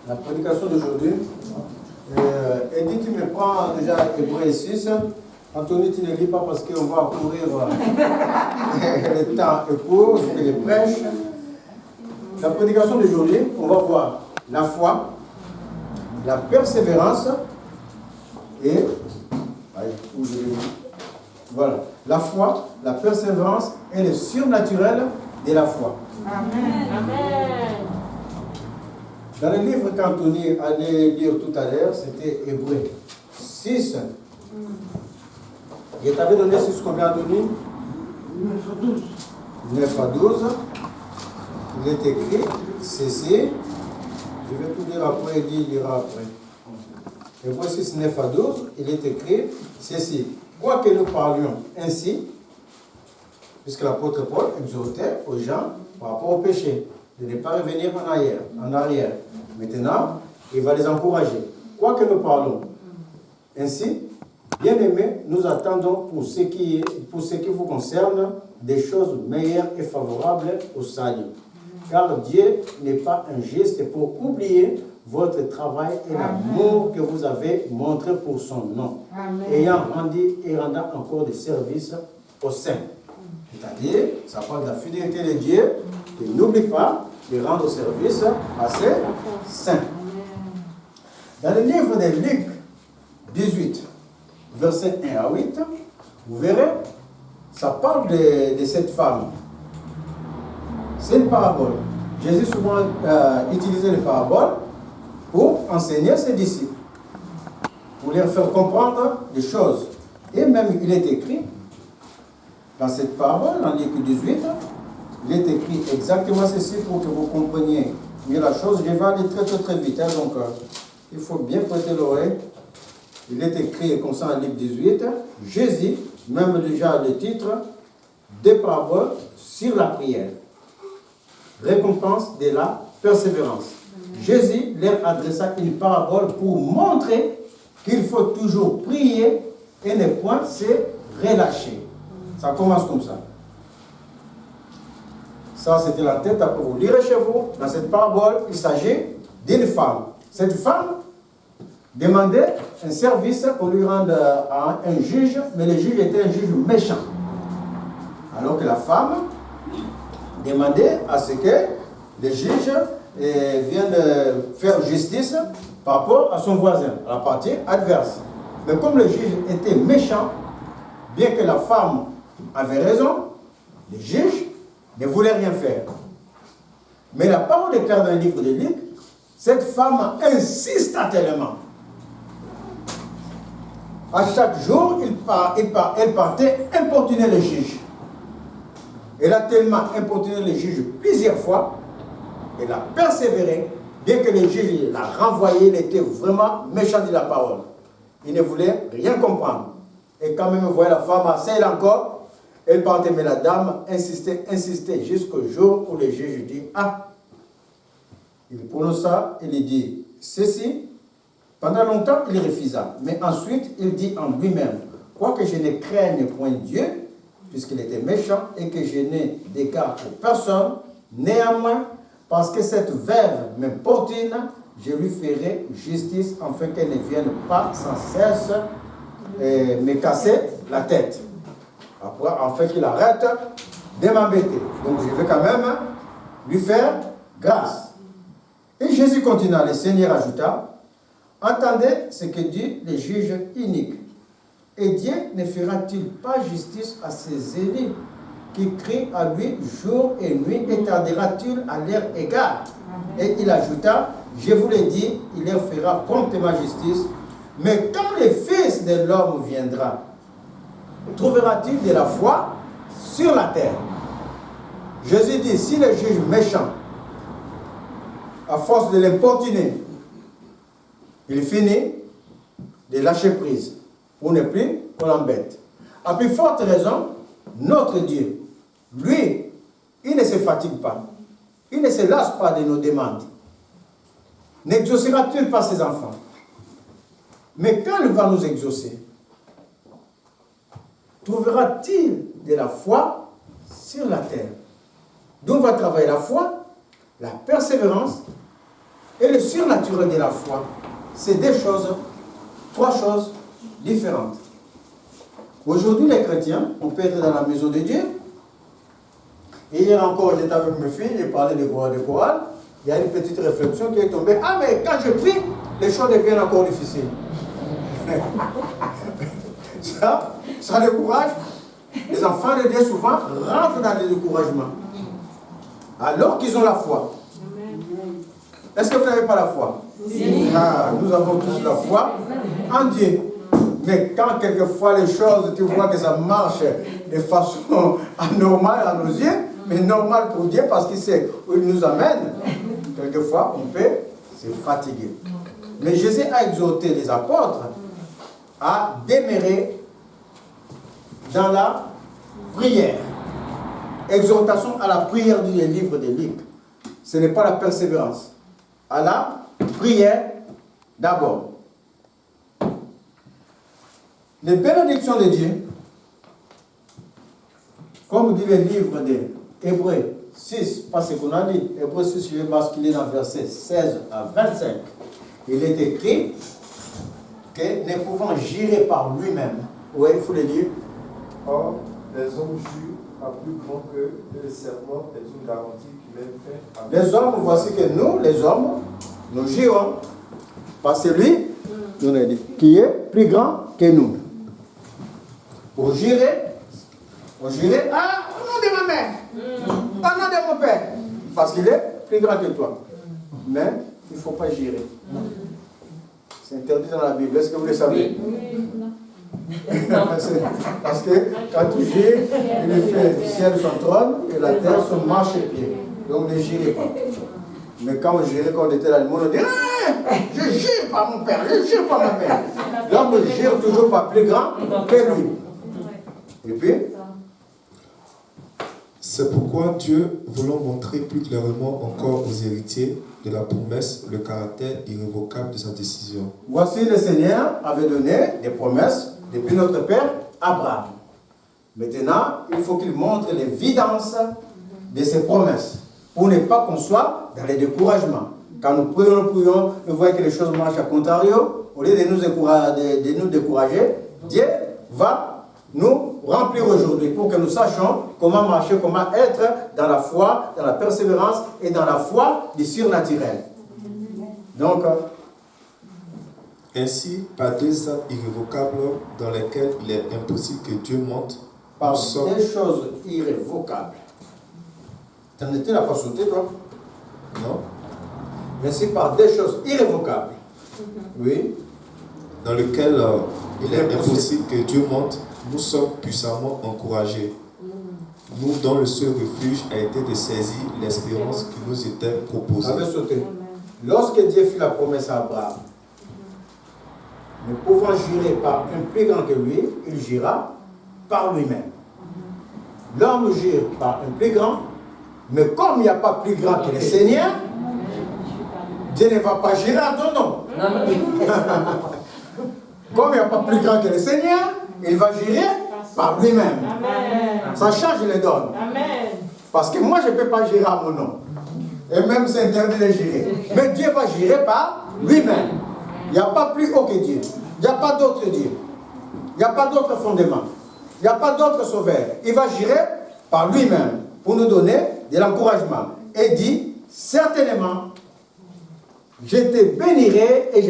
La prédication d'aujourd'hui, Edith me prend déjà Hébreux 6. Anthony, tu ne lis pas parce qu'on va courir. Le temps est court, je les prêche. La prédication d'aujourd'hui, on va voir la foi, la persévérance et... Voilà. La foi, la persévérance et le surnaturel de la foi. Amen. Amen. Dans le livre qu'Anthony allait lire tout à l'heure, c'était Hébreux 6. Je t'avais donné 6 combien, Anthony? 9 à 12. Il est écrit, ceci. Je vais tout lire après, il lira après. Hébreux 6, 9 à 12, il est écrit, ceci. Quoique nous parlions ainsi, puisque l'apôtre Paul exhortait aux gens par rapport au péché, de ne pas revenir en arrière. Maintenant, il va les encourager. Quoique nous parlons ainsi, bien-aimés, nous attendons pour ce qui vous concerne des choses meilleures et favorables au salut. Car Dieu n'est pas injuste pour oublier votre travail et l'amour que vous avez montré pour son nom, ayant rendu et rendant encore des services aux saints. C'est-à-dire, ça parle de la fidélité de Dieu, qui n'oublie pas de rendre service à ses saints. Dans le livre de Luc 18, versets 1 à 8, vous verrez, ça parle de cette femme. C'est une parabole. Jésus souvent utilisait les paraboles pour enseigner ses disciples, pour leur faire comprendre des choses. Et même il est écrit, dans cette parabole, en Luc 18, il est écrit exactement ceci pour que vous compreniez mieux la chose. Je vais aller très vite, hein, donc il faut bien prêter l'oreille. Il est écrit comme ça en Luc 18, Jésus, même déjà le titre, des paraboles sur la prière. Récompense de la persévérance. Jésus leur adressa une parabole pour montrer qu'il faut toujours prier et ne point se relâcher. Ça commence comme ça. Ça, c'était la tête. Après, vous lirez chez vous. Dans cette parabole, il s'agit d'une femme. Cette femme demandait un service qu'on lui rende à un juge, mais le juge était un juge méchant. Alors que la femme demandait à ce que le juge vienne faire justice par rapport à son voisin, à la partie adverse. Mais comme le juge était méchant, bien que la femme avait raison, le juge ne voulait rien faire. Mais la parole est claire dans le livre de Luc, cette femme insiste tellement. À chaque jour, elle partait importuner le juge. Elle a tellement importuné le juge plusieurs fois, elle a persévéré, bien que le juge l'a renvoyé, il était vraiment méchant de la parole. Il ne voulait rien comprendre. Et quand même, vous voyez la femme, celle encore, elle partait, mais la dame insistait jusqu'au jour où le juge dit, ah, il prononça, il dit, ceci, pendant longtemps, il refusa. Mais ensuite, il dit en lui-même, quoique je ne craigne point Dieu, puisqu'il était méchant, et que je n'ai d'égard pour personne, néanmoins, parce que cette veuve m'importune, je lui ferai justice, afin qu'elle ne vienne pas sans cesse me casser la tête. Après, afin qu'il arrête de m'embêter. Donc je vais quand même lui faire grâce. Et Jésus continua, le Seigneur ajouta, entendez ce que dit le juge inique. Et Dieu ne fera-t-il pas justice à ses élus qui crient à lui jour et nuit, et tardera-t-il à leur égard? Et il ajouta, je vous l'ai dit, il leur fera promptement justice. Mais quand le Fils de l'homme viendra, trouvera-t-il de la foi sur la terre? Jésus dit, si le juge méchant, à force de l'importuner, il finit de lâcher prise pour ne plus qu'on l'embête. À plus forte raison, notre Dieu, lui, il ne se fatigue pas. Il ne se lasse pas de nos demandes. N'exaucera-t-il pas ses enfants? Mais quand il va nous exaucer, trouvera-t-il de la foi sur la terre? D'où va travailler la foi, la persévérance et le surnaturel. surnaturel de la foi, c'est trois choses différentes. Aujourd'hui, les chrétiens, on peut être dans la maison de Dieu. Et hier encore, j'étais avec mes filles, j'ai parlé de chorale. Il y a une petite réflexion qui est tombée. Ah, mais quand je prie, les choses deviennent encore difficiles. Ça décourage. Les enfants de Dieu souvent rentrent dans le découragement. Alors qu'ils ont la foi. Est-ce que vous n'avez pas la foi? Oui. Ah, nous avons tous la foi en Dieu. Mais quand quelquefois les choses, tu vois que ça marche de façon anormale à nos yeux, mais normal pour Dieu parce qu'il sait où il nous amène, quelquefois on peut se fatiguer. Mais Jésus a exhorté les apôtres à demeurer dans la prière. Exhortation à la prière du livre de Luc. Ce n'est pas la persévérance. À la prière d'abord. Les bénédictions de Dieu, comme dit le livre de Hébreux 6, parce qu'on a dit, Hébreux 6, je vais basculer dans verset 16 à 25. Il est écrit que ne pouvant jurer par lui-même, oui, il faut le lire. Or, les hommes jurent à plus grand que le serment est une garantie qui met fin à... Les hommes, voici que nous, les hommes, nous jurons par celui qui est plus grand que nous. Pour jurer, au nom de ma mère, au nom de mon père, parce qu'il est plus grand que toi. Mais il ne faut pas jurer. C'est interdit dans la Bible. Est-ce que vous le savez? Parce que quand tu jures, il fait du ciel son trône et la terre son marchepied. Donc ne jurez pas. Mais quand on jurait, quand on était dans le monde, on dit je jure par mon père, je jure par ma mère. L'homme jure toujours pas plus grand que lui. Et puis, c'est pourquoi Dieu, voulant montrer plus clairement encore aux héritiers de la promesse le caractère irrévocable de sa décision. Voici le Seigneur avait donné des promesses depuis notre père Abraham. Maintenant, il faut qu'il montre l'évidence de ces promesses pour ne pas qu'on soit dans les découragements. Quand nous prions, nous voyons que les choses marchent à contrario. Au lieu de nous décourager, Dieu va nous remplir aujourd'hui pour que nous sachions comment marcher, comment être dans la foi, dans la persévérance et dans la foi du surnaturel. Donc, ainsi, par deux actes irrévocables dans lesquels il est impossible que Dieu monte, par des choses irrévocables. Tu n'as pas sauté, toi? Non. Ainsi, par des choses irrévocables. Oui. Dans lequel il est impossible que Dieu monte, nous sommes puissamment encouragés. Nous, dont le seul refuge a été de saisir l'espérance qui nous était proposée. Lorsque Dieu fit la promesse à Abraham, nous pouvons jurer par un plus grand que lui, il jura par lui-même. L'homme jure par un plus grand, mais comme il n'y a pas plus grand que le Seigneur, Dieu ne va pas jurer à ton nom. Comme il n'y a pas plus grand que le Seigneur, il va jurer par lui-même. Ça change les donnes. Parce que moi, je ne peux pas jurer à mon nom. Et même c'est interdit de jurer. Mais Dieu va jurer par lui-même. Il n'y a pas plus haut que Dieu. Il n'y a pas d'autre Dieu. Il n'y a pas d'autre fondement. Il n'y a pas d'autre sauveur. Il va jurer par lui-même pour nous donner de l'encouragement. Et dit, certainement, je te bénirai et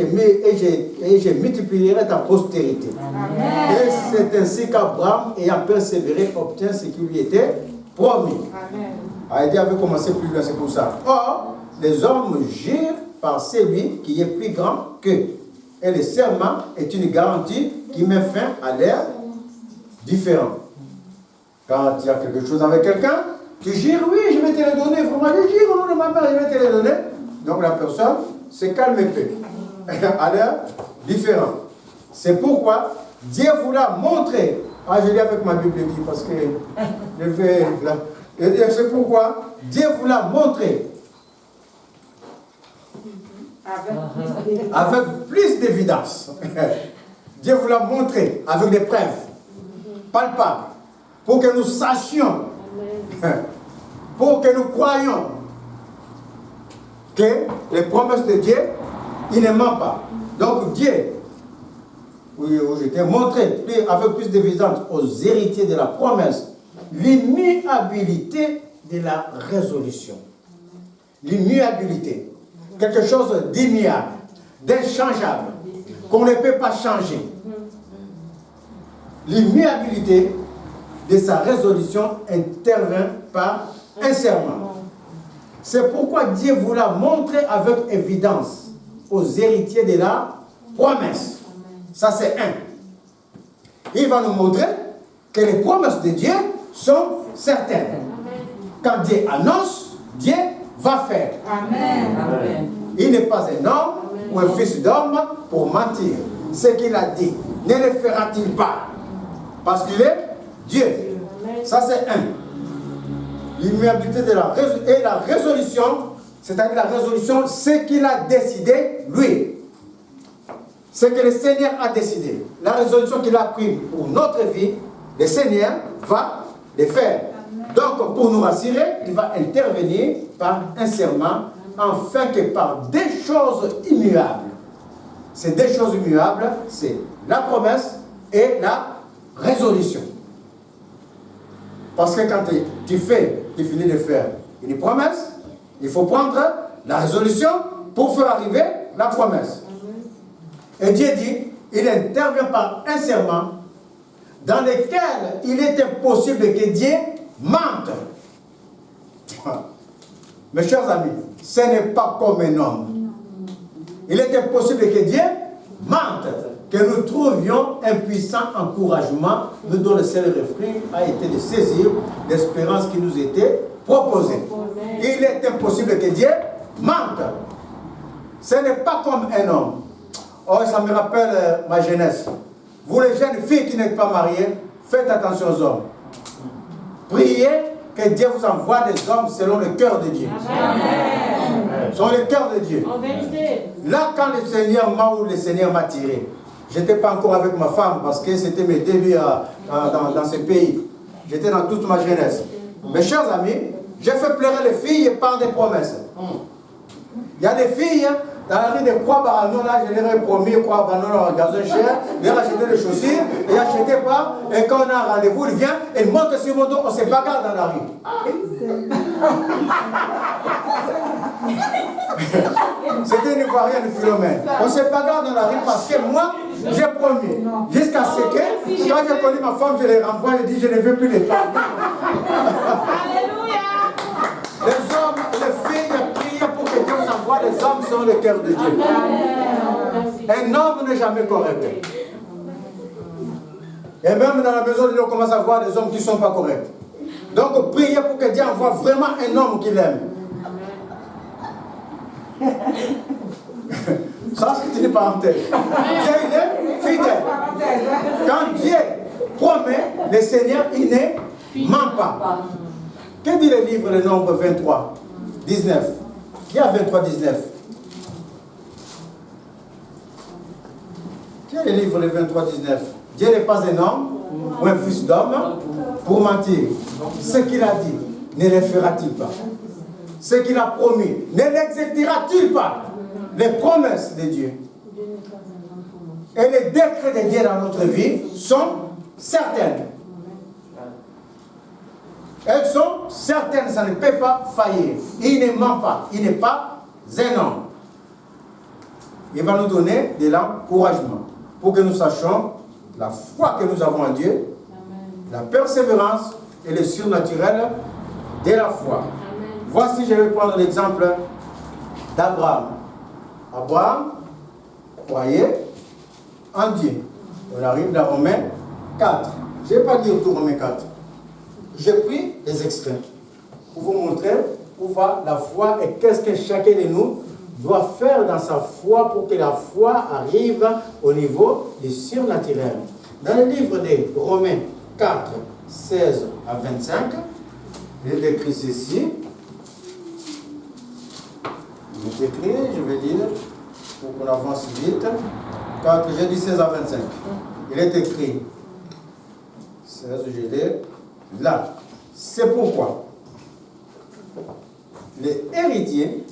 je multiplierai ta postérité. Amen. Et c'est ainsi qu'Abraham, ayant persévéré, obtient ce qui lui était promis. Aïdi avait commencé plus loin, c'est pour ça. Or, les hommes jurent par celui qui est plus grand qu'eux. Et le serment est une garantie qui met fin à l'air différent. Quand il y a quelque chose avec quelqu'un, tu jures, oui, je vais te le donner. Vraiment, je jure au nom de ma mère, je vais te le donner. Donc la personne se calme un peu. À l'air différent. C'est pourquoi Dieu voulait montrer. Ah, je lis avec ma Bible ici parce que je vais là. Et c'est pourquoi Dieu voulait montrer avec plus d'évidence. Dieu voulait montrer avec des preuves palpables pour que nous sachions, pour que nous croyions que les promesses de Dieu Il ne ment pas. Donc Dieu, oui, je t'ai montré avec plus d'évidence aux héritiers de la promesse l'immuabilité de la résolution. L'immuabilité. Quelque chose d'immuable, d'inchangeable, qu'on ne peut pas changer. L'immuabilité de sa résolution intervient par un serment. C'est pourquoi Dieu vous l'a montré avec évidence aux héritiers de la promesse. Ça, c'est un. Il va nous montrer que les promesses de Dieu sont certaines. Quand Dieu annonce, Dieu va faire. Amen. Il n'est pas un homme ou un fils d'homme pour mentir. Ce qu'il a dit, ne le fera-t-il pas? Parce qu'il est Dieu. Ça, c'est un. L'immuabilité de la et la résolution, c'est-à-dire la résolution, ce qu'il a décidé, lui. Ce que le Seigneur a décidé. La résolution qu'il a prise pour notre vie, le Seigneur va le faire. Donc, pour nous rassurer, il va intervenir par un serment, afin que par des choses immuables, ces deux choses immuables, c'est la promesse et la résolution. Parce que quand tu finis de faire une promesse, il faut prendre la résolution pour faire arriver la promesse. Et Dieu dit, il intervient par un serment dans lequel il est impossible que Dieu mente. Mes chers amis, ce n'est pas comme un homme. Il est impossible que Dieu mente, que nous trouvions un puissant encouragement, nous dont le seul refrain a été de saisir l'espérance qui nous était proposée. Il est impossible que Dieu mente. Ce n'est pas comme un homme. Oh, ça me rappelle ma jeunesse. Vous les jeunes filles qui n'êtes pas mariées, faites attention aux hommes. Priez que Dieu vous envoie des hommes selon le cœur de Dieu. Amen. Selon le cœur de Dieu. En vérité. Là, quand le Seigneur m'a tiré, je n'étais pas encore avec ma femme parce que c'était mes débuts dans ce pays. J'étais dans toute ma jeunesse. Mes chers amis, j'ai fait pleurer les filles par des promesses. Il y a des filles dans la rue de Croix-Baranon, là, je leur ai promis Croix-Baranon en gazon cher, de leur acheter des chaussures, et ils n'achetaient pas, et quand on a un rendez-vous, il vient, et il monte sur mon dos, on se bagarre dans la rue. C'était une Ivoirienne Philomène. On se bagarre dans la rue parce que moi, j'ai promis. Jusqu'à ce que, quand j'ai connu ma femme, je les renvoie, je dis, je ne veux plus les femmes. Alléluia. Les hommes, les filles prient pour que Dieu vous envoie des hommes selon le cœur de Dieu. Un homme n'est jamais correct. Et même dans la maison de Dieu, on commence à voir des hommes qui ne sont pas corrects. Donc, priez pour que Dieu envoie vraiment un homme qu'il aime. Ça, c'est une parenthèse. Dieu, il est fidèle. Quand Dieu promet, le Seigneur, il ne ment pas. Que dit le livre, le nombre 23, 19? Qui a 23, 19? Qui a le livre, le 23, 19? Dieu n'est pas un homme ou un fils d'homme pour mentir. Ce qu'il a dit, ne le fera-t-il pas? Ce qu'il a promis, ne l'exécutera-t-il pas? Les promesses de Dieu et les décrets de Dieu dans notre vie sont certaines. Elles sont certaines, ça ne peut pas faillir. Il ne ment pas, il n'est pas un homme. Il va nous donner de l'encouragement pour que nous sachions la foi que nous avons en Dieu, la persévérance et le surnaturel de la foi. Voici, je vais prendre l'exemple d'Abraham. Abraham croyait en Dieu. On arrive dans Romains 4. Je ne vais pas dire tout Romains 4. J'ai pris des extraits pour vous montrer où va la foi et qu'est-ce que chacun de nous doit faire dans sa foi pour que la foi arrive au niveau du surnaturel. Dans le livre de Romains 4, 16 à 25, il est écrit ceci. Il est écrit, je vais lire pour qu'on avance vite. 4, j'ai dit 16 à 25. Il est écrit 16, je l'ai là. C'est pourquoi les héritiers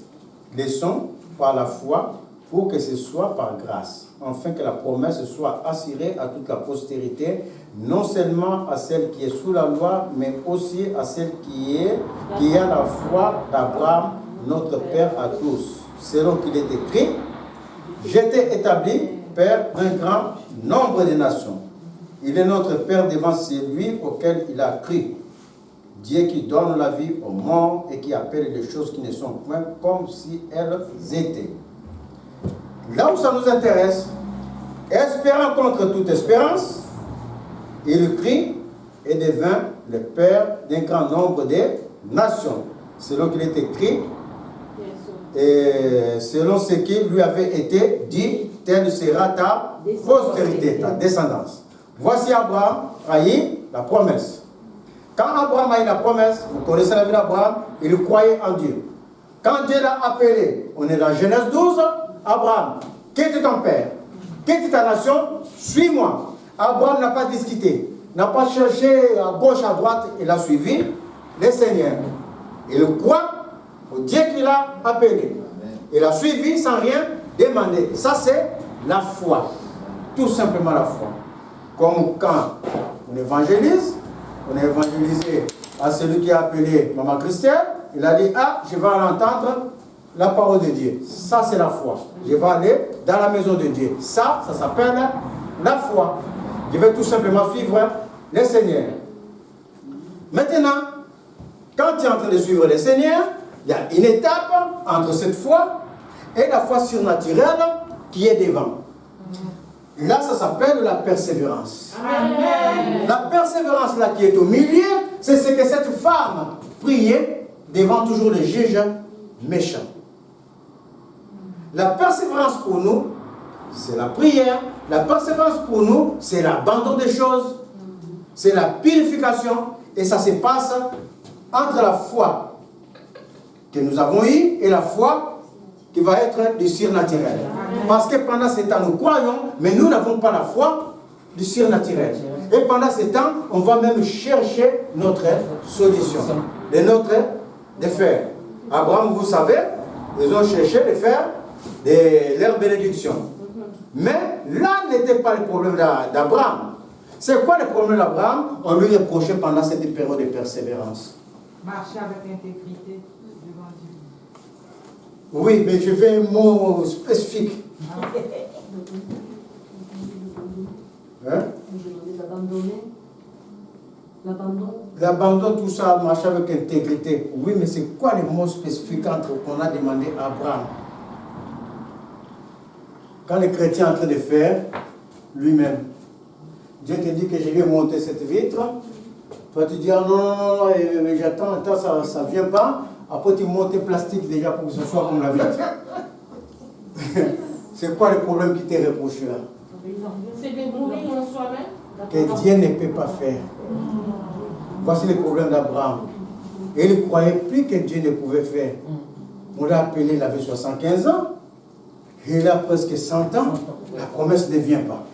les sont par la foi pour que ce soit par grâce, afin que la promesse soit assurée à toute la postérité, non seulement à celle qui est sous la loi, mais aussi à celle qui a la foi d'Abraham, notre Père à tous. Selon qu'il est écrit, j'étais établi Père d'un grand nombre de nations. Il est notre Père devant celui auquel il a cru. Dieu qui donne la vie aux morts et qui appelle les choses qui ne sont point comme si elles étaient. Là où ça nous intéresse, espérant contre toute espérance, il crie et devint le Père d'un grand nombre de nations. Selon qu'il est écrit, et selon ce qui lui avait été dit, telle sera ta postérité, ta descendance. Voici Abraham a eu la promesse. Quand Abraham a eu la promesse, vous connaissez la vie d'Abraham, il croyait en Dieu. Quand Dieu l'a appelé, on est dans Genèse 12, Abraham, quitte ton père, quitte ta nation, suis-moi. Abraham n'a pas discuté, n'a pas cherché à gauche, à droite, il a suivi le Seigneur. Il croit au Dieu qui l'a appelé. Il a suivi sans rien demander. Ça, c'est la foi. Tout simplement la foi. Comme quand on évangélise, on a évangélisé à celui qui a appelé Maman Christiane, il a dit, ah, je vais entendre la parole de Dieu. Ça, c'est la foi. Je vais aller dans la maison de Dieu. Ça s'appelle la foi. Je vais tout simplement suivre le Seigneur. Maintenant, quand tu es en train de suivre le Seigneur, il y a une étape entre cette foi et la foi surnaturelle qui est devant. Là, ça s'appelle la persévérance. Amen. La persévérance là qui est au milieu, c'est ce que cette femme priait devant toujours le juge méchant. La persévérance pour nous, c'est la prière. La persévérance pour nous, c'est l'abandon des choses. C'est la purification. Et ça se passe entre la foi que nous avons eue et la foi qui va être du surnaturel. Parce que pendant ce temps, nous croyons, mais nous n'avons pas la foi du surnaturel. Et pendant ce temps, on va même chercher notre solution. De faire. Abraham, vous savez, ils ont cherché de faire leur bénédiction. Mais là n'était pas le problème d'Abraham. C'est quoi le problème d'Abraham? On lui reprochait pendant cette période de persévérance. Marcher avec intégrité devant Dieu. Oui, mais je veux un mot spécifique. Hein? L'abandon, tout ça, marcher avec intégrité. Oui, mais c'est quoi les mots spécifiques qu'on a demandé à Abraham? Quand le chrétien est en train de faire lui-même, Dieu te dit que je vais monter cette vitre. Toi, tu dis, ah non, mais j'attends, ça ne vient pas. Après, tu montes tes plastiques déjà pour que ce soit comme la vitre. C'est quoi le problème qui t'est reproché là? C'est de mourir en soi-même. Que Dieu ne peut pas faire. Voici le problème d'Abraham. Il ne croyait plus que Dieu ne pouvait faire. On l'a appelé, il avait 75 ans. Il a presque 100 ans. La promesse ne vient pas.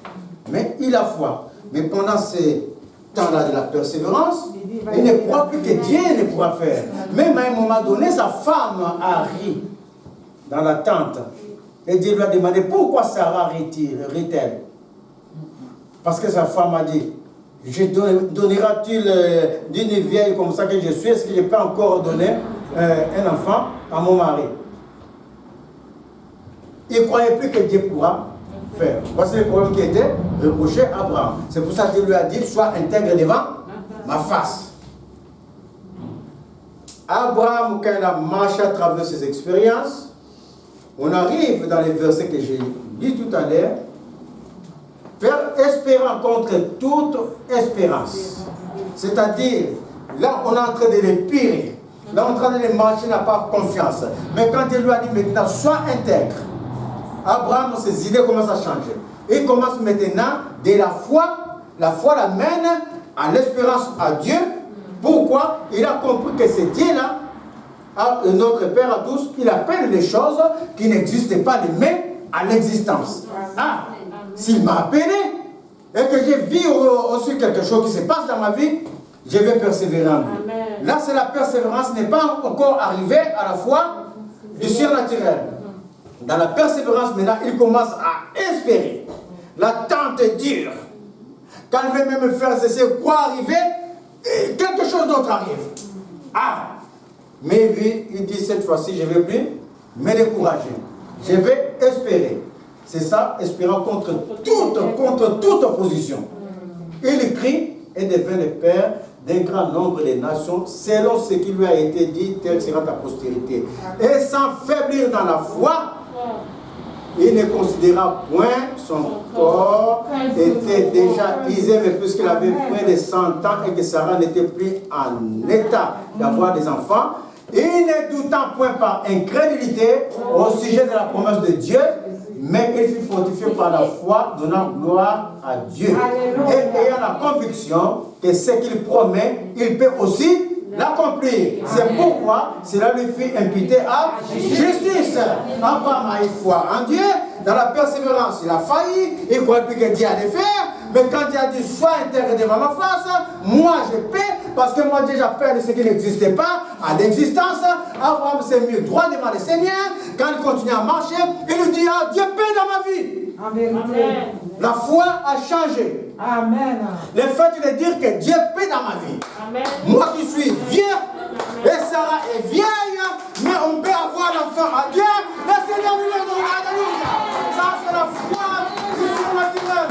Mais il a foi. Mais pendant ces temps-là de la persévérance, il ne croit plus que Dieu ne pourra faire. Même à un moment donné, sa femme a ri dans la tente. Et Dieu lui a demandé pourquoi Sarah rit-elle? Parce que sa femme a dit, donneras-tu d'une vieille comme ça que je suis, est-ce que je peux encore donner un enfant à mon mari? Il ne croyait plus que Dieu pourra faire. Voici le problème qui était reproché à Abraham. C'est pour ça que Dieu lui a dit, sois intègre devant ma face. Abraham, quand il a marché à travers ses expériences, on arrive dans les versets que j'ai dit tout à l'heure, espérant contre toute espérance. C'est-à-dire, là, on est en train de les piller. Là, on est en train de les marcher, n'a pas confiance. Mais quand il lui a dit maintenant, sois intègre, Abraham, ses idées commencent à changer. Il commence maintenant de la foi l'amène à l'espérance à Dieu. Pourquoi? Il a compris que c'est Dieu-là, notre Père à tous, il appelle les choses qui n'existent pas, les met à l'existence. Ah, s'il m'a appelé et que j'ai vu aussi quelque chose qui se passe dans ma vie, je vais persévérer en lui. Là, c'est la persévérance, n'est pas encore arrivée à la foi du surnaturel. Dans la persévérance, maintenant, il commence à espérer. L'attente est dure. Quand il veut même faire cesser quoi arriver, et quelque chose d'autre arrive. Ah! Mais il dit cette fois-ci, je ne vais plus me décourager. Je vais espérer. C'est ça, espérant contre toute opposition. Il crie et devint le père d'un grand nombre de nations, selon ce qui lui a été dit, telle sera ta postérité. Et sans faiblir dans la foi, il ne considéra point son corps était déjà usé, mais puisqu'il avait près de 100 ans et que Sarah n'était plus en état d'avoir des enfants, il ne doutant point par incrédulité au sujet de la promesse de Dieu, mais il fut fortifié par la foi, donnant gloire à Dieu. Et ayant la conviction que ce qu'il promet, il peut aussi l'accomplir. C'est pourquoi cela lui fit imputer à justice. Abraham a eu foi en Dieu, dans la persévérance, il a failli, il croit plus que Dieu allait faire, mais quand Dieu a dit sois intègre devant ma face, moi je paie, parce que moi déjà peur de ce qui n'existait pas à l'existence. Abraham s'est mis droit devant le Seigneur. Quand il continue à marcher, il lui dit ah, Dieu paie dans ma vie. Amen. La foi a changé. Amen. Le fait de dire que Dieu paie dans ma vie. Amen. Moi qui suis vieux, et Sarah est vieille, mais on peut avoir l'enfant à Dieu. Le Seigneur nous le donne. Alléluia. Ça c'est la foi du surnaturel.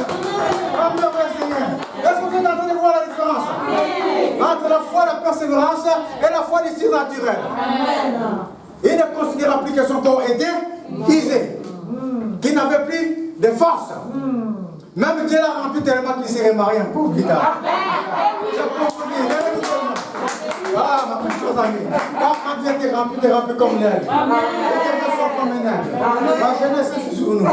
Comme le Seigneur. Est-ce que vous êtes en train de voir la différence entre la foi, la persévérance et la foi du surnaturel? Amen. Il ne considéra plus que son corps était usé, qu'il n'avait plus de force. Même Dieu l'a rempli tellement qu'il s'est remarié encore plus tard. C'est pour vous dire, voilà ma chère amie. Quand Dieu t'est rempli comme l'aile. Et que soit comme un aile. La jeunesse est sur nous.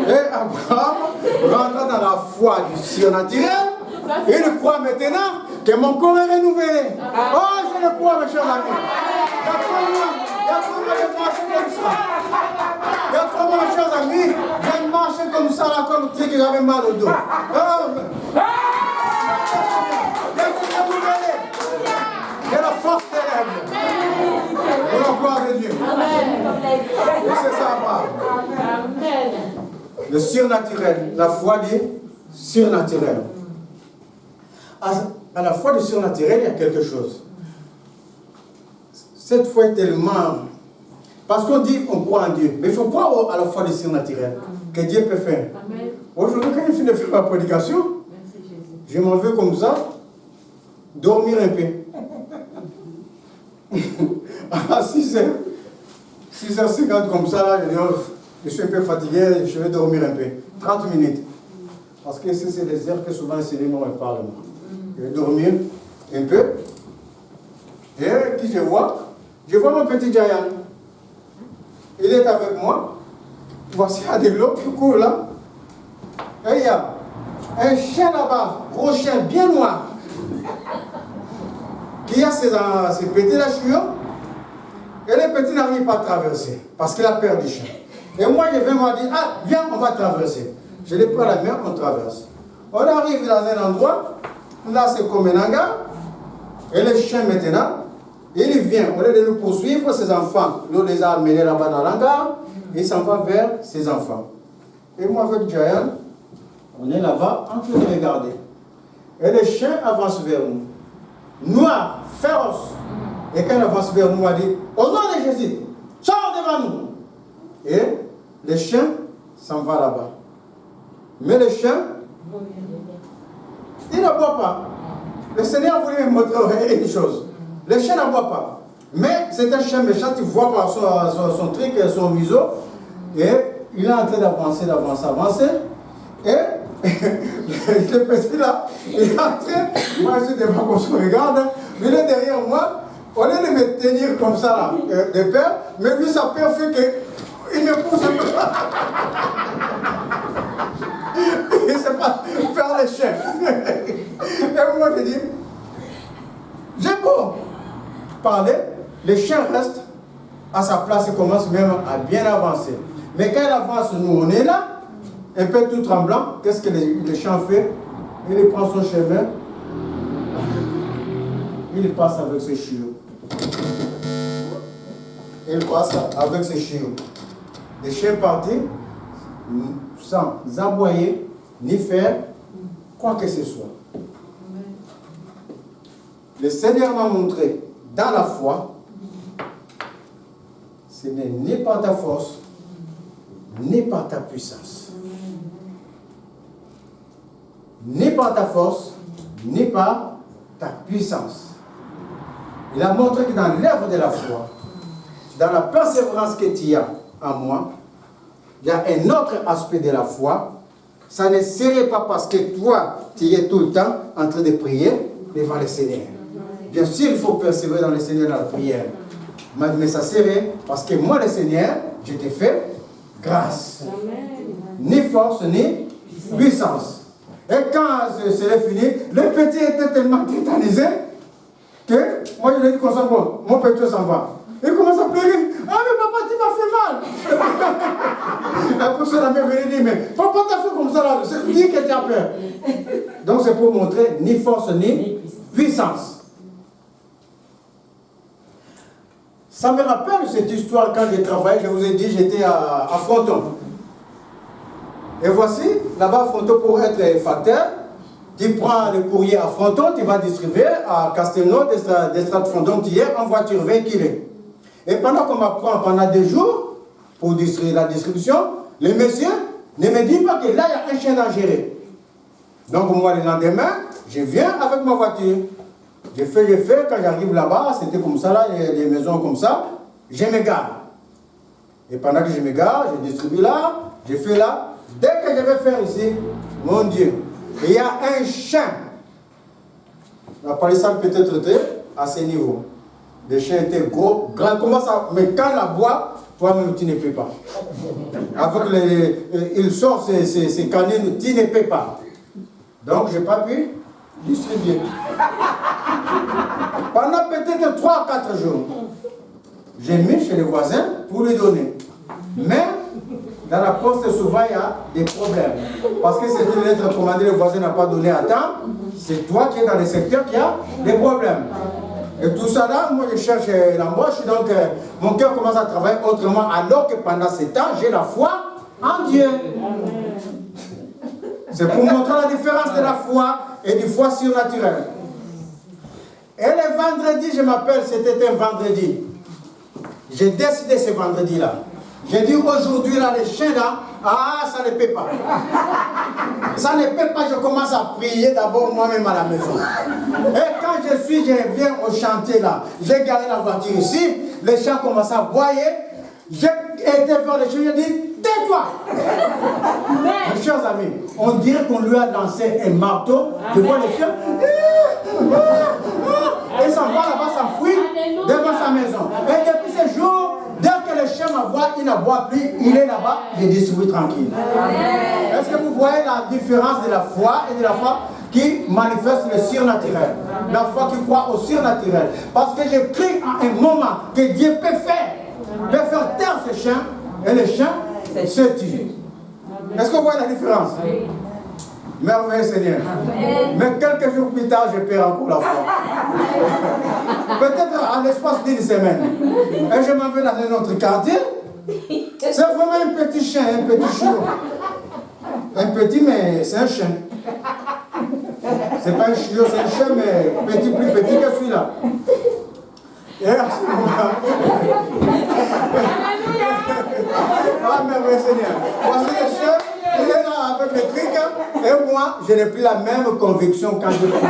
Et Abraham rentra dans la foi du surnaturel. Il croit maintenant que mon corps est renouvelé. Oh, je le crois, mes chers amis. Il y a trop de marcher comme ça. Il y a trop de chers amis. Je marchais comme ça, là, comme tu dis que j'avais mal au dos. Et la force t'élève. Pour la gloire de Dieu. Et c'est ça, Abraham. Le surnaturel, la foi du surnaturel. À la foi du surnaturel, il y a quelque chose. Cette foi est tellement... Parce qu'on dit on croit en Dieu, mais il faut croire à la foi du surnaturel, que Dieu peut faire. Aujourd'hui, quand je finis de faire ma prédication, je m'en veux comme ça, dormir un peu. À 6h50 comme ça, là, je suis un peu fatigué, je vais dormir un peu. 30 minutes. Parce que c'est des heures que souvent le Seigneur me parle. Je vais dormir un peu. Et qui je vois mon petit Giant. Il est avec moi. Voici un de l'autre qui court là. Et il y a un chien là-bas, gros chien bien noir, qui a ses petits lâchures. Et les petits n'arrivent pas à traverser parce qu'il a peur du chien. Et moi je vais me dire, ah viens, on va traverser. Je les prends la main, on traverse. On arrive dans un endroit, là c'est comme un hangar. Et le chien maintenant, il vient, au lieu de nous poursuivre, ses enfants, nous les a amenés là-bas dans l'hangar, il s'en va vers ses enfants. Et moi avec Giant, on est là-bas en train de regarder. Et le chien avance vers nous. Noir, féroce. Et quand il avance vers nous, il dit, au nom de Jésus, sors devant nous. Et le chien s'en va là-bas. Mais le chien, il ne boit pas. Le Seigneur voulait me montrer une chose. Le chien ne boit pas. Mais c'est un chien méchant, tu vois par son truc, son museau. Et il est en train d'avancer. Et le petit là, il est en train, moi je suis devant qu'on se regarde, mais il est derrière moi. Au lieu de me tenir comme ça là, de peur, mais lui sa peur fait qu'il me pousse un peu. Il ne sait pas faire les chiens. Et moi je dis, j'ai beau parler, le chien reste à sa place et commence même à bien avancer. Mais quand il avance, nous on est là, un peu tout tremblant, qu'est-ce que le chien fait? Il prend son chemin, il passe avec ses chiots. Il passe avec ses chiots. Les chiens partaient sans aboyer ni faire quoi que ce soit. Le Seigneur m'a montré dans la foi, ce n'est ni par ta force, ni par ta puissance. Ni par ta force, ni par ta puissance. Il a montré que dans l'œuvre de la foi, dans la persévérance que tu as en moi, il y a un autre aspect de la foi. Ça ne serait pas parce que toi, tu es tout le temps en train de prier devant le Seigneur. Bien sûr, il faut persévérer dans le Seigneur dans la prière. Mais ça serait parce que moi, le Seigneur, je te fais grâce. Ni force, ni puissance. Et quand c'est fini, le petit était tellement tétanisé que moi, je lui ai dit comme ça, bon, mon petit s'en va. Il commence à pleurer. Ah, mais papa, tu m'as fait mal. Après ça, la mère venait dire, mais papa, t'as fait comme ça là. Dis que tu as peur. Donc, c'est pour montrer ni force, ni puissance. Ça me rappelle cette histoire quand j'ai travaillé. Je vous ai dit, j'étais à Fronton. Et voici, là-bas, à Fronton, pour être facteur, tu prends le courrier à Fronton, tu vas distribuer à Castelnau, d'Estrade Fronton, tu es en voiture, 20 kilos. Et pendant qu'on m'apprend pendant 2 jours, pour distribuer la distribution, le monsieur ne me dit pas que là, il y a un chien dangereux. Donc moi, le lendemain, je viens avec ma voiture. Je fais, quand j'arrive là-bas, c'était comme ça, là, les maisons comme ça, je me gare. Et pendant que je me gare, je distribue là, je fais là. Dès que je vais faire ici, mon Dieu, il y a un chien. On va parler ça peut-être à ce niveau. Le chien était gros, grand, comment ça, mais quand la boit, toi-même tu ne peux pas. Avec il sort ses canines, tu ne peux pas. Donc je n'ai pas pu distribuer. Pendant peut-être 3 à 4 jours, j'ai mis chez les voisins pour lui donner. Mais dans la poste, souvent il y a des problèmes. Parce que c'est une lettre commandée, le voisin n'a pas donné à temps. C'est toi qui es dans le secteur qui a des problèmes. Et tout ça là, moi je cherche l'embauche, donc mon cœur commence à travailler autrement, alors que pendant ce temps, j'ai la foi en Dieu. C'est pour montrer la différence de la foi et du foi surnaturelle. Et le vendredi, je m'appelle, c'était un vendredi. J'ai décidé ce vendredi-là. J'ai dit aujourd'hui, là, les chiens là, ah, ça ne peut pas. Ça ne peut pas, je commence à prier d'abord moi-même à la maison. Et quand je viens au chantier là, j'ai garé la voiture ici, les chiens commencent à aboyer. J'ai été vers les chiens, j'ai dit, tais-toi. Mes chers amis, on dirait qu'on lui a lancé un marteau, tu vois les chiens, et s'en va là-bas, s'enfuit devant sa maison. Et depuis ce jour, dès que le chien m'aboie, il n'aboie plus, il est là-bas, je distribue tranquille. Est-ce que vous voyez la différence de la foi et de la foi qui manifeste le surnaturel? La foi qui croit au surnaturel. Parce que j'ai cru à un moment que Dieu peut faire taire ce chien, et le chien se tue. Est-ce que vous voyez la différence? Merveilleux Seigneur. Mais quelques jours plus tard, je perds encore la foi. Peut-être en l'espace d'une semaine. Et je m'en vais dans un autre quartier. C'est vraiment un petit chien, un petit chiot. Un petit, mais c'est un chien. C'est pas un chiot, c'est un chien, mais petit, plus petit que celui-là. Et à ce moment-là. Ah, merveilleux Seigneur. Voici le chien. Il est là avec le truc, et moi, je n'ai plus la même conviction quand je commande.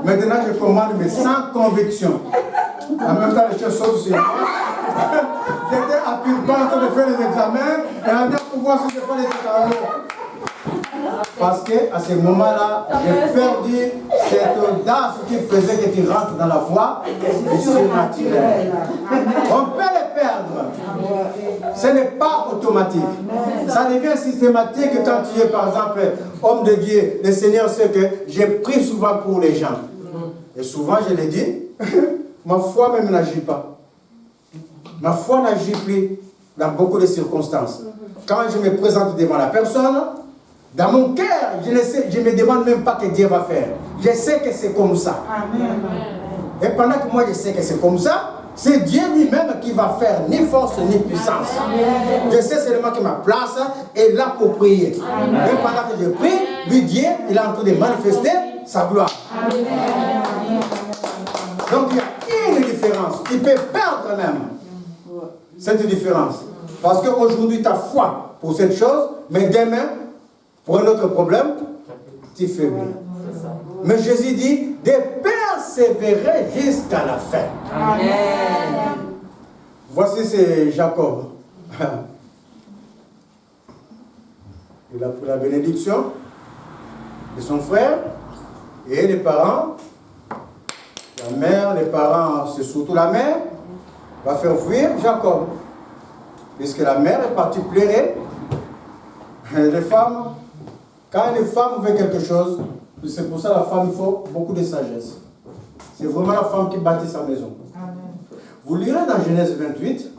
Maintenant, je commande, mais sans conviction. En même temps, les choses sautent sur moi. J'étais à Pulpan en train de faire les examens, et en train pour voir si je fais les examens. Parce qu'à ce moment-là, j'ai perdu cette audace qui faisait que tu rentres dans la foi surnaturelle. On peut les perdre. Ce n'est pas automatique. Ça devient systématique quand tu es, par exemple, homme de Dieu. Le Seigneur sait que j'ai pris souvent pour les gens. Et souvent, je l'ai dit, ma foi même n'agit pas. Ma foi n'agit plus dans beaucoup de circonstances. Quand je me présente devant la personne, dans mon cœur, je ne me demande même pas ce que Dieu va faire. Je sais que c'est comme ça. Amen. Et pendant que moi je sais que c'est comme ça, c'est Dieu lui-même qui va faire ni force ni puissance. Je sais seulement que ma place est là pour prier. Et pendant que je prie, lui Dieu, il est en train de manifester sa gloire. Donc il y a une différence. Il peut perdre même cette différence. Parce qu'aujourd'hui tu as foi pour cette chose, mais demain, pour un autre problème, tu faiblis. Mais Jésus dit de persévérer jusqu'à la fin. Amen. Voici c'est Jacob. Il a pris la bénédiction de son frère et les parents. La mère, les parents, c'est surtout la mère, va faire fuir Jacob. Puisque la mère est partie pleurer. Les femmes, quand une femme veut quelque chose, c'est pour ça que la femme, il faut beaucoup de sagesse. C'est vraiment la femme qui bâtit sa maison. Amen. Vous lirez dans Genèse 28,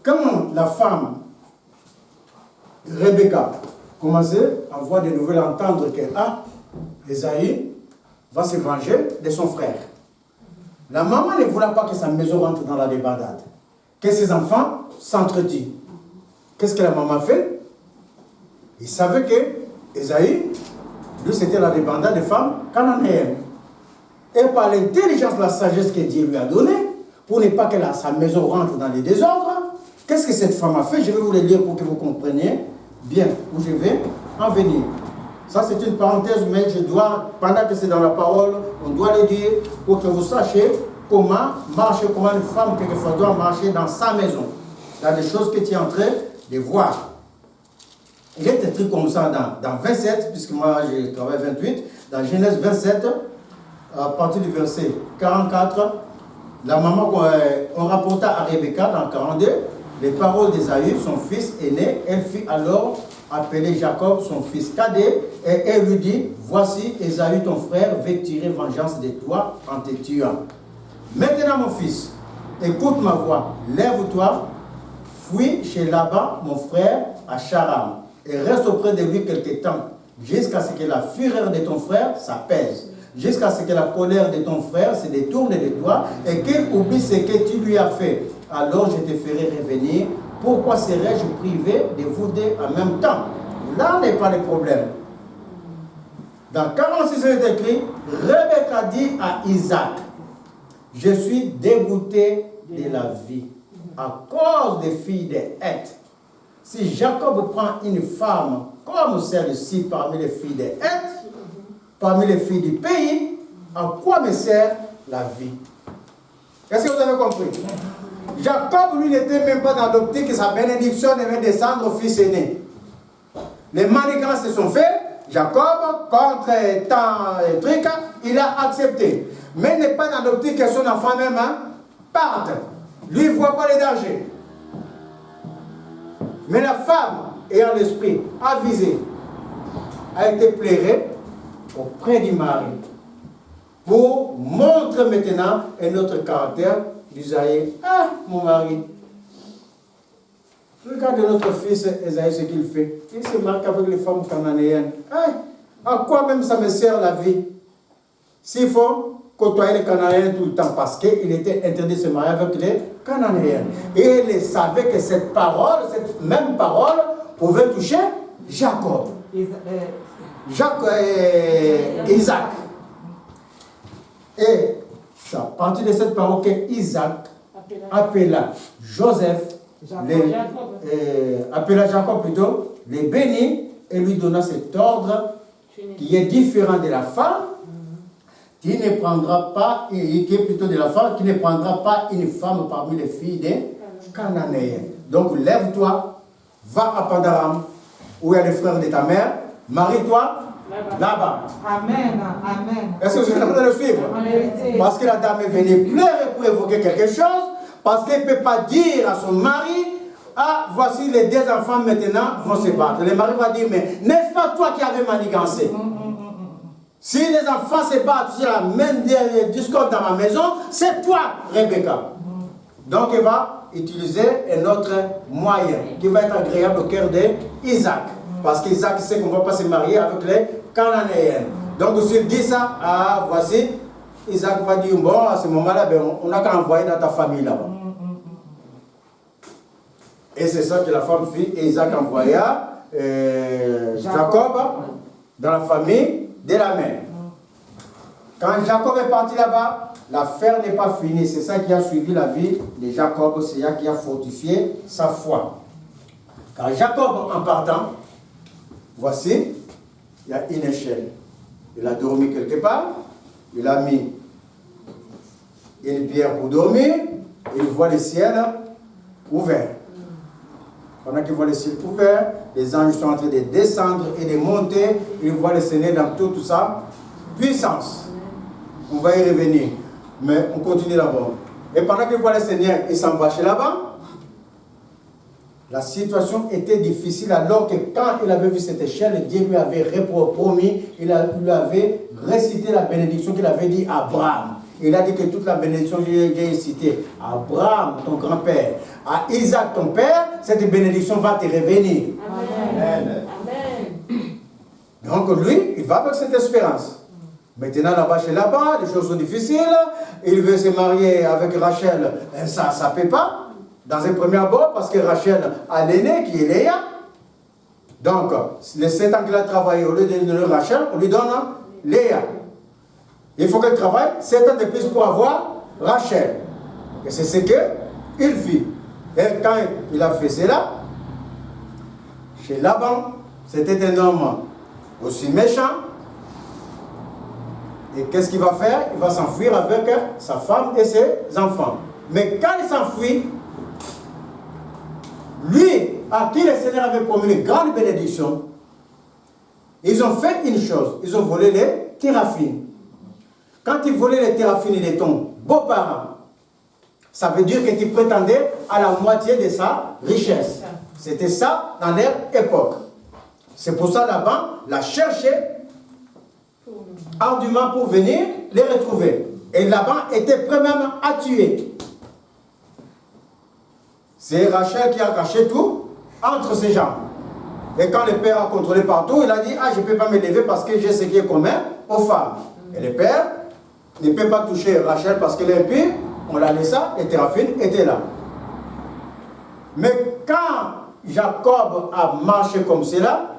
quand la femme, Rebecca, commençait à voir des nouvelles, à entendre que Esaïe va se venger de son frère. La maman ne voulait pas que sa maison rentre dans la débandade, que ses enfants s'entretuent. Qu'est-ce que la maman fait? Il savait que Esaïe, lui, c'était la débandade des femmes cananéennes. Et par l'intelligence, la sagesse que Dieu lui a donnée, pour ne pas que sa maison rentre dans les désordres, qu'est-ce que cette femme a fait? Je vais vous le lire pour que vous compreniez bien où je vais en venir. Ça, c'est une parenthèse, mais je dois, pendant que c'est dans la parole, on doit le dire pour que vous sachiez comment une femme, quelquefois, doit marcher dans sa maison. Il y a des choses que tu es en train de voir. Il y a des trucs comme ça dans 27, puisque moi j'ai travaillé 28, dans Genèse 27, à partir du verset 44, la maman, on rapporta à Rebecca dans 42, les paroles d'Ésaü, son fils aîné. Elle fit alors appeler Jacob, son fils cadet, et elle lui dit, voici Ésaü ton frère veut tirer vengeance de toi en te tuant. Maintenant mon fils, écoute ma voix, lève-toi, fuis chez Laban, mon frère, à Charam, et reste auprès de lui quelque temps, jusqu'à ce que la fureur de ton frère s'apaise, jusqu'à ce que la colère de ton frère se détourne de toi, et qu'il oublie ce que tu lui as fait. Alors je te ferai revenir. Pourquoi serais-je privé de vous deux en même temps? Là n'est pas le problème. Dans 46, il est écrit, Rebecca dit à Isaac, je suis dégoûté de la vie à cause des filles des Heth. Si Jacob prend une femme comme celle-ci parmi les filles des Heth, parmi les filles du pays, à quoi me sert la vie? Est-ce que vous avez compris? Jacob, lui, n'était même pas dans l'optique que sa bénédiction devait descendre au fils aîné. Les manigances se sont faits. Jacob, contre tant de trucs, il a accepté. Mais il n'est pas dans l'optique que son enfant même parte. Lui, il ne voit pas les dangers. Mais la femme, ayant l'esprit avisé, a été pleurée auprès du mari pour montrer maintenant un autre caractère d'Isaïe. Ah, mon mari, regarde notre fils Esaïe ce qu'il fait. Il se marque avec les femmes cananéennes. Ah, à quoi même ça me sert la vie? S'il faut côtoyer les Cananéens tout le temps, parce qu'il était interdit de se marier avec les Cananéens. Et il savait que cette même parole, pouvait toucher Jacob. Isaac. Et c'est à partir de cette parole que Isaac appela Joseph, appela Jacob plutôt, les bénit et lui donna cet ordre qui est différent de la femme, qui ne prendra pas, qui est plutôt de la femme, qui ne prendra pas une femme parmi les filles des Cananéens. Donc lève-toi, va à Pandaram, où il y a les frères de ta mère, marie-toi là-bas. Amen, amen. Est-ce que vous êtes en train de le suivre? Parce que la dame est venue pleurer pour évoquer quelque chose, parce qu'elle ne peut pas dire à son mari, ah, voici les deux enfants maintenant vont se battre. Le mari va dire, mais n'est-ce pas toi qui avais manigancé? Si les enfants se battent, si la même discorde dans ma maison, c'est toi, Rebecca. Donc il va utiliser un autre moyen qui va être agréable au cœur d'Isaac. Parce qu'Isaac sait qu'on ne va pas se marier avec les Cananéens. Donc s'il dit ça, ah, voici Isaac va dire, bon, à ce moment-là, ben, on n'a qu'à envoyer dans ta famille là-bas. Et c'est ça que la femme fit, et Isaac envoya Jacob dans la famille de la mère. Quand Jacob est parti là-bas, l'affaire n'est pas finie. C'est ça qui a suivi la vie de Jacob, c'est ça qui a fortifié sa foi. Quand Jacob, en partant, voici, il y a une échelle. Il a dormi quelque part, il a mis une pierre pour dormir, et il voit le ciel ouvert. Pendant qu'il voit le ciel ouvert, les anges sont en train de descendre et de monter, il voit le Seigneur dans toute sa puissance. On va y revenir, mais on continue d'abord. Et pendant qu'il voit le Seigneur, il s'en va chez là-bas. La situation était difficile alors que quand il avait vu cette échelle, Dieu lui avait promis, il lui avait récité la bénédiction qu'il avait dit à Abraham. Il a dit que toute la bénédiction que j'ai citée, à Abraham, ton grand-père, à Isaac, ton père, cette bénédiction va te revenir. Amen. Amen. Donc lui, il va avec cette espérance. Maintenant, là-bas, chez Laban, les choses sont difficiles. Il veut se marier avec Rachel. Ça ne peut pas. Dans un premier abord, parce que Rachel a l'aîné qui est Léa. Donc, les 7 ans qu'il a travaillé, au lieu de donner Rachel, on lui donne Léa. Il faut qu'elle travaille 7 ans de plus pour avoir Rachel. Et c'est ce qu'il fit. Et quand il a fait cela, chez Laban, c'était un homme aussi méchant. Et qu'est-ce qu'il va faire? Il va s'enfuir avec sa femme et ses enfants. Mais quand il s'enfuit, lui, à qui le Seigneur avait promis une grande bénédiction, ils ont fait une chose. Ils ont volé les téraphines. Quand ils volaient les téraphines de ton beau-parent, ça veut dire que tu prétendais à la moitié de sa richesse. C'était ça dans leur époque. C'est pour ça Laban l'a cherché ardument pour venir les retrouver. Et Laban était prêt même à tuer. C'est Rachel qui a caché tout entre ses jambes. Et quand le père a contrôlé partout, il a dit, ah, je ne peux pas me lever parce que j'ai ce qui est commun aux femmes. Et le père ne peut pas toucher Rachel parce qu'elle est impure. On l'a laissé, les téraphines étaient là. Mais quand Jacob a marché comme cela,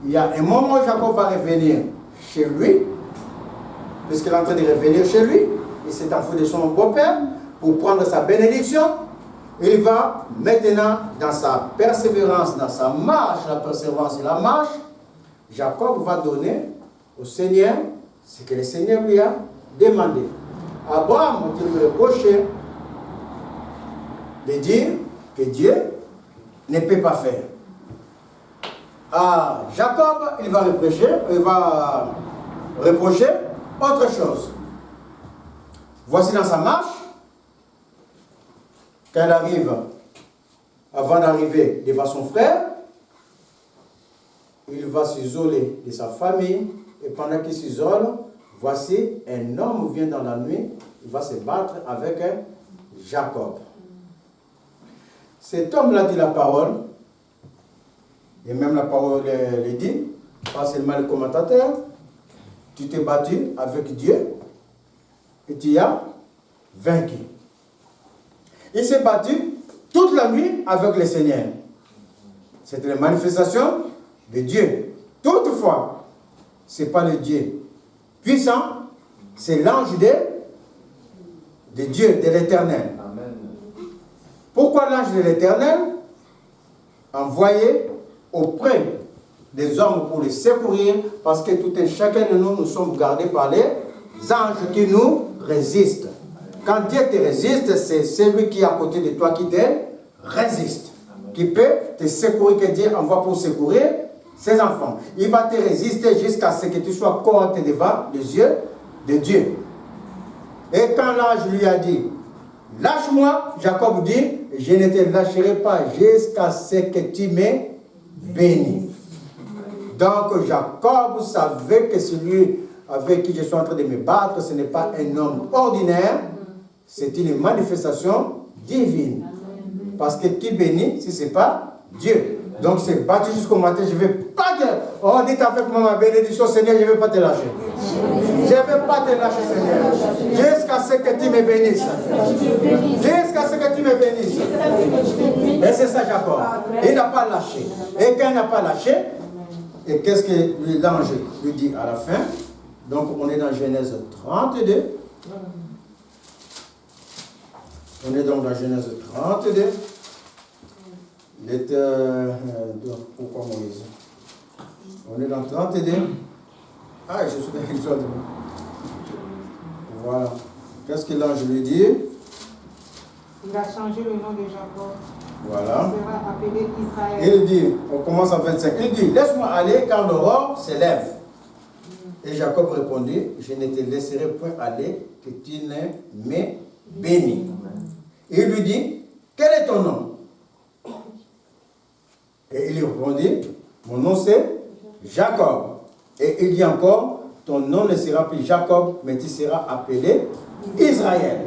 il y a un moment où Jacob va revenir chez lui, puisqu'il est en train de revenir chez lui, il s'est enfui de son beau-père pour prendre sa bénédiction. Il va maintenant, dans sa persévérance, dans sa marche, la persévérance et la marche, Jacob va donner au Seigneur ce que le Seigneur lui a demandé. Abraham, qui lui reprochait de dire que Dieu ne peut pas faire. À Jacob, il va reprocher autre chose. Voici dans sa marche, quand il arrive, avant d'arriver devant son frère, il va s'isoler de sa famille, et pendant qu'il s'isole, voici un homme vient dans la nuit, il va se battre avec Jacob. Cet homme-là dit la parole, et même la parole le dit, pas seulement le commentateur, tu t'es battu avec Dieu et tu as vaincu. Il s'est battu toute la nuit avec le Seigneur. C'était la manifestation de Dieu. Toutefois, ce n'est pas le Dieu puissant, c'est l'ange de Dieu, de l'Éternel. Pourquoi l'ange de l'Éternel envoyé auprès des hommes pour les secourir? Parce que tout un chacun de nous, nous sommes gardés par les anges qui nous résistent. Quand Dieu te résiste, c'est celui qui est à côté de toi qui te résiste. Qui peut te secourir, que Dieu envoie pour secourir ses enfants. Il va te résister jusqu'à ce que tu sois couronné devant les yeux de Dieu. Et quand l'ange lui a dit, lâche-moi, Jacob dit, je ne te lâcherai pas jusqu'à ce que tu m'aies béni. Donc Jacob savait que celui avec qui je suis en train de me battre, ce n'est pas un homme ordinaire, c'est une manifestation divine. Parce que qui bénit si ce n'est pas Dieu? Donc c'est battu jusqu'au matin, je ne vais pas te... Oh, dites avec moi ma bénédiction, Seigneur, je ne vais pas te lâcher. Je Je ne vais pas te lâcher, Seigneur. Jusqu'à ce que tu me bénisses. Jusqu'à ce que tu me bénisses. Et c'est ça, Jacob. Il n'a pas lâché. Et quand il n'a pas lâché, et qu'est-ce que l'ange lui dit à la fin? Donc, on est dans Genèse 32. On est donc dans Genèse 32. Pourquoi Moïse? On est dans 32. Ah, je suis dans l'histoire de moi. Voilà. Qu'est-ce que l'ange lui dit? Il a changé le nom de Jacob. Voilà. Il sera appelé Israël. Il dit, on commence en 25. Il dit, laisse-moi aller quand l'aurore s'élève. Et Jacob répondit, je ne te laisserai point aller que tu ne me bénis. Il lui dit, quel est ton nom? Et il lui répondit, mon nom c'est Jacob. Et il dit encore, ton nom ne sera plus Jacob, mais tu seras appelé Israël.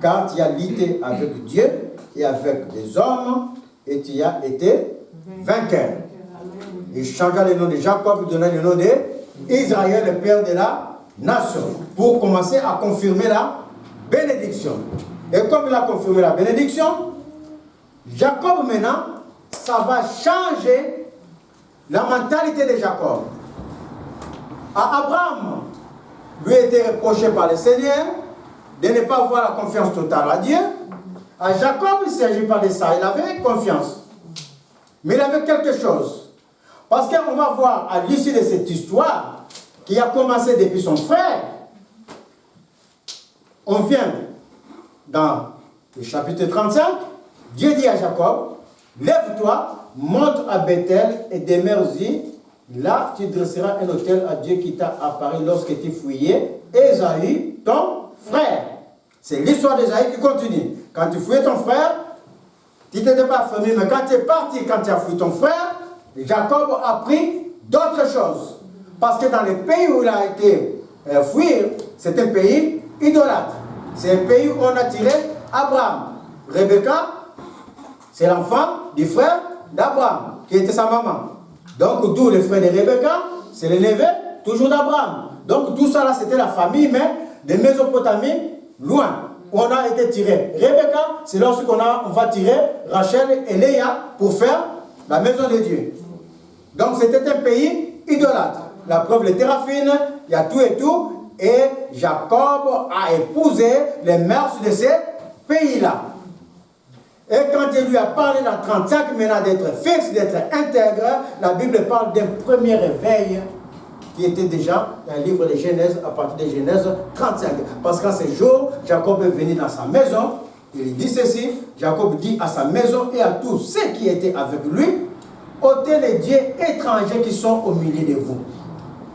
Car tu as lutté avec Dieu et avec des hommes, et tu as été vainqueur. Il changea le nom de Jacob, il donna le nom d'Israël, le père de la nation, pour commencer à confirmer la bénédiction. Et comme il a confirmé la bénédiction, Jacob maintenant, ça va changer la mentalité de Jacob. À Abraham, lui a été reproché par le Seigneur de ne pas avoir la confiance totale à Dieu. À Jacob, il ne s'agit pas de ça. Il avait confiance. Mais il avait quelque chose. Parce qu'on va voir à l'issue de cette histoire, qui a commencé depuis son frère, on vient dans le chapitre 35, Dieu dit à Jacob, lève-toi, monte à Bethel et demeure-y. Là, tu dresseras un autel à Dieu qui t'a apparu lorsque tu fouillais Ésaü, ton frère. C'est l'histoire d'Ésaü qui continue. Quand tu fouillais ton frère, tu n'étais pas affamé, mais quand tu es parti, quand tu as fouillé ton frère, Jacob a pris d'autres choses. Parce que dans le pays où il a été fouillé, c'est un pays idolâtre. C'est un pays où on a tiré Abraham. Rebecca, c'est l'enfant du frère d'Abraham, qui était sa maman. Donc, d'où le frère de Rebecca, c'est le neveu, toujours d'Abraham. Donc, tout ça là, c'était la famille, mais de Mésopotamie, loin, où on a été tiré. Rebecca, c'est lorsqu'on va tirer Rachel et Léa pour faire la maison de Dieu. Donc, c'était un pays idolâtre. La preuve, les téraphines, il y a tout et tout. Et Jacob a épousé les mœurs de ces pays-là. Et quand il lui a parlé dans 35 maintenant d'être fixe, d'être intègre, la Bible parle d'un premier réveil qui était déjà dans le livre de Genèse, à partir de Genèse 35. Parce qu'en ce jour, Jacob est venu dans sa maison, il dit ceci, Jacob dit à sa maison et à tous ceux qui étaient avec lui, ôtez les dieux étrangers qui sont au milieu de vous.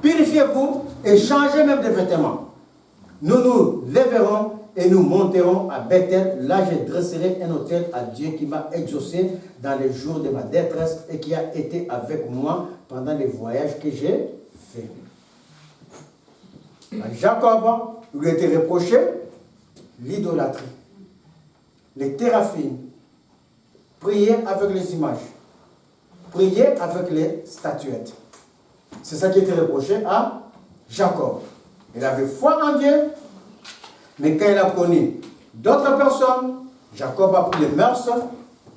Purifiez-vous et changez même de vêtements. Nous nous lèverons et nous monterons à Bethel. Là, je dresserai un autel à Dieu qui m'a exaucé dans les jours de ma détresse et qui a été avec moi pendant les voyages que j'ai faits. À Jacob, lui a été reproché l'idolâtrie, les téraphines, prier avec les images, prier avec les statuettes. C'est ça qui a été reproché à Jacob. Il avait foi en Dieu, mais quand il a connu d'autres personnes, Jacob a pris les mœurs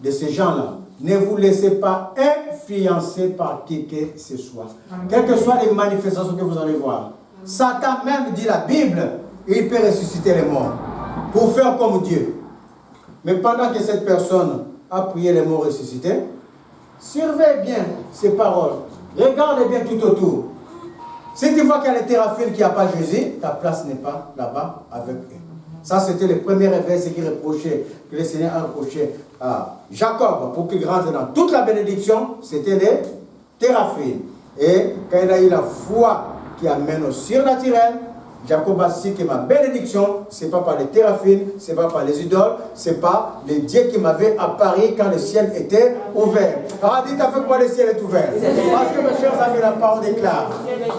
de ces gens-là. Ne vous laissez pas influencer par qui que ce soit. Quelles que soient les manifestations que vous allez voir. Satan même, dit la Bible, il peut ressusciter les morts pour faire comme Dieu. Mais pendant que cette personne a prié les morts ressuscités, surveille bien ces paroles. Regarde bien tout autour. Si tu vois qu'il y a les téraphines qui n'ont pas Jésus, ta place n'est pas là-bas avec eux. Ça, c'était le premier réveil, ce qui reprochait, que le Seigneur a reproché à Jacob pour qu'il rentre dans toute la bénédiction, c'était les téraphines. Et quand il a eu la foi qui amène au surnaturel, Jacob a su que ma bénédiction, ce n'est pas par les téraphines, ce n'est pas par les idoles, ce n'est pas les dieux qui m'avaient apparu quand le ciel était ouvert. Alors dites avec moi, le ciel est ouvert. Parce que mes chers amis, la parole déclare.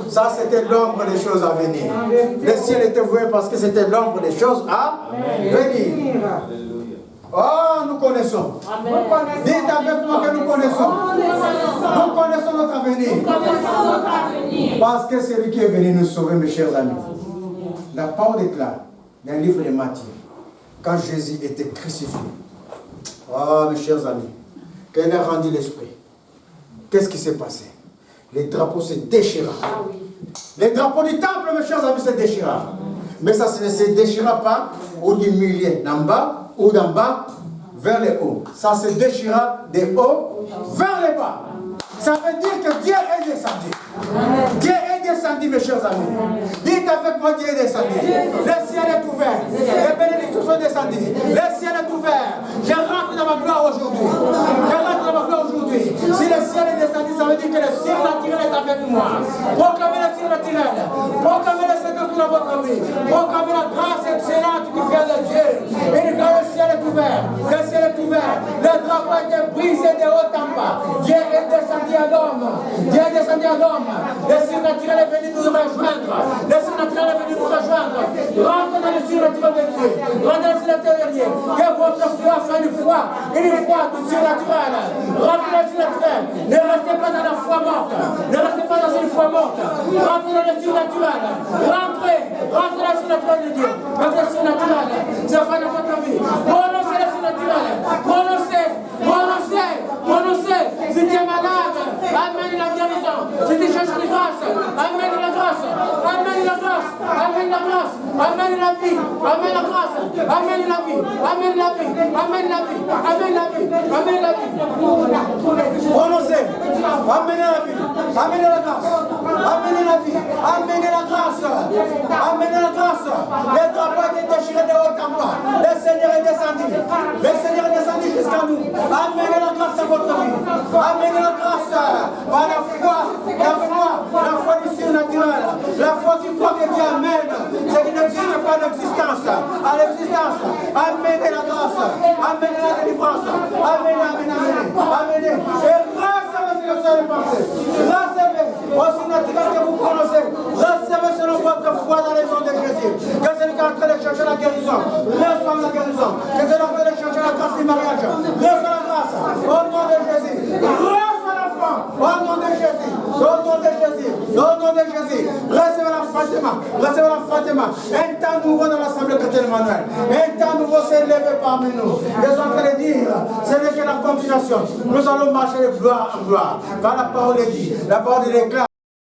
Ça, c'était l'ombre des choses à venir. Le ciel était ouvert parce que c'était l'ombre des choses à venir. Oh, nous connaissons. Dites avec moi que nous connaissons. Nous connaissons notre avenir. Parce que c'est lui qui est venu nous sauver, mes chers amis. La parole déclare dans le livre de Matthieu, quand Jésus était crucifié. Oh, mes chers amis, quand il a rendu l'esprit, qu'est-ce qui s'est passé? Les drapeaux se déchira. Les drapeaux du temple, mes chers amis, se déchira. Mais ça ne se déchira pas au du milieu, d'en bas ou d'en bas vers le haut. Ça se déchira des hauts vers les bas. Ça veut dire que Dieu est descendu. Dieu est descendu, mes chers amis. Dites avec moi, Dieu est descendu. Le ciel est ouvert. Les bénédictions sont descendues. Le ciel est ouvert. Je rentre dans ma gloire aujourd'hui. Je rentre dans ma gloire aujourd'hui. Si le ciel est descendu, ça veut dire que le ciel naturel est avec moi. Proclamez le ciel naturel. Proclamez le Seigneur dans votre vie. Proclamez la grâce excellente qui vient de Dieu. Et le ciel est ouvert. Le ciel est ouvert. Le drapeau est brisé de haut en bas. Dieu est descendu à l'homme. Dieu est descendu à l'homme. Le surnaturel est venu nous rejoindre. Le surnaturel est venu nous rejoindre. Rentre dans le surnaturel de Dieu. Rentre dans le surnaturel de Dieu. Que votre foi soit une foi du surnaturel. Rentre dans le surnaturel. Ne restez pas dans la foi morte. Ne restez pas dans une foi morte. Rentrez dans le surnaturel. Rentrez dans le surnaturel de Dieu. Rentrez dans le surnaturel. C'est la fin de votre vie. Prononcez le surnaturel. Prononcez. Si tu es malade, amène la guérison. Si tu cherches la grâce, amène la grâce. Amène la grâce. Amène la grâce. Amène la vie. Amène la grâce. Amène la vie. Amène la vie. Amène la vie. Amène la vie. Amène la vie. Prononcez. Amenez la vie. Amenez la grâce. Amenez la vie. Amenez la grâce. Amenez la grâce. Les drapeaux étaient déchirés de haut en bas. Le Seigneur est descendu. Le Seigneur est descendu jusqu'à nous. Amenez la grâce dans votre vie. Amenez la grâce par la foi du surnaturel. La foi qui croit que Dieu amène ce qui n'existe pas d'existence à l'existence. Amenez la grâce. Amenez la délivrance. Amenez. Et recevez ce que vous avez pensé. Recevez au surnaturel que vous prononcez. Recevez selon votre foi dans les noms de Jésus. Que celui qui est en train de chercher la guérison, reçoive la guérison. Que celui qui est en train de chercher la grâce du mariage, reçoive la grâce. Au nom de Jésus. Reçoive la foi. Au nom de Jésus. Au nom de Jésus. Au nom de Jésus. Recevez la Fatima. Recevez la Fatima. Un temps nouveau dans l'Assemblée chrétienne Emmanuel. Un temps nouveau s'est levé parmi nous. Ils sont en train de dire, ce n'est que la continuation. Nous allons marcher de gloire en gloire. Quand la parole est dit, la parole déclare.